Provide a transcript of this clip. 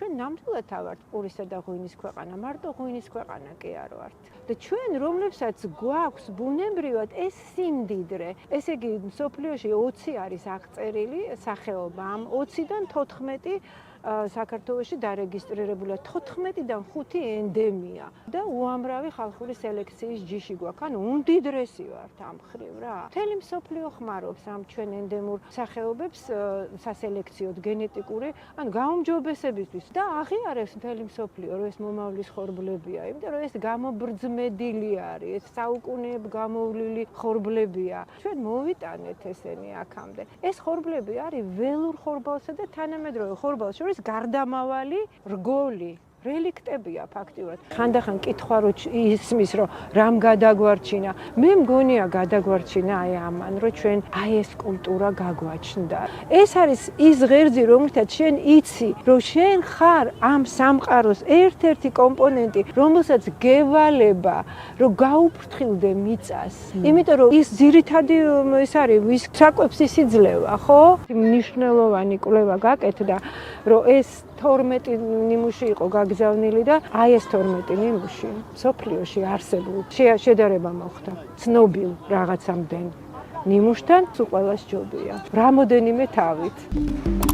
ჩვენ ნამდვილად ავართ პურისა და ღვინის ქვეყანა, მარტო ღვინის ქვეყანა კი არ ვართ. და ჩვენ რომლებსაც გვაქვს ბუნებრივად ეს სიმდიდრე, ესე იგი მსოფლიოში 20 არის აღწერილი სახეობა, ამ 20-დან 14 საქართველოში დარეგისტრირებულია, 14-დან 5 ენდემია და უამრავი ხალხური სელექციის ჯიში გვაქვს. ანუ უმდიდრესი ვართ ამ მხრივ რა. მთელი მსოფლიო ხმარობს ამ ჩვენ ენდემურ სახეობებს სასელექციოდ გენეტიკური, ანუ გაუმჯობესებისთვის და აღიარებს მთელი მსოფლიო, რომ ეს მომავლის ხორბლებია, იმიტომ რომ ეს გამობრძმედილი არის, ეს საუკუნეებ გამოვლილი ხორბლებია. ჩვენ მოვიტანეთ ესენი აქამდე. ეს ხორბლები არის ველურ ხორბალსა და თანამედროვე ხორბალს შორის გარდამავალი რგოლი. რელიქტებია ფაქტიურად. ხანდახან კითხვა რო ისმის, რომ რამ გადაგვარჩინა. მე მგონია გადაგვარჩინა აი ამან, რომ ჩვენ აი ეს კულტურა გაგვაჩნდა. ეს არის ის ღერძი, რომელთაც შენ იცი, რომ შენ ხარ ამ სამყაროს ერთ-ერთი კომპონენტი, რომელსაც გევალება, რომ გაუფრთხილდე მიწას. იმიტომ რომ ის ძირითადი ეს არის, ვის საკვებს ისიძლევა, ხო? მნიშვნელოვანი კვლევა გაკეთდა, რომ ეს 12 ნიმუში იყო გაგზავნილი და აი ეს 12 ნიმუში მსოფლიოში არსებულ შედარება მოხდა ცნობილ რაღაცამდენ ნიმუშთან, სულ ყველას ჯობია. რამოდენიმე თავით.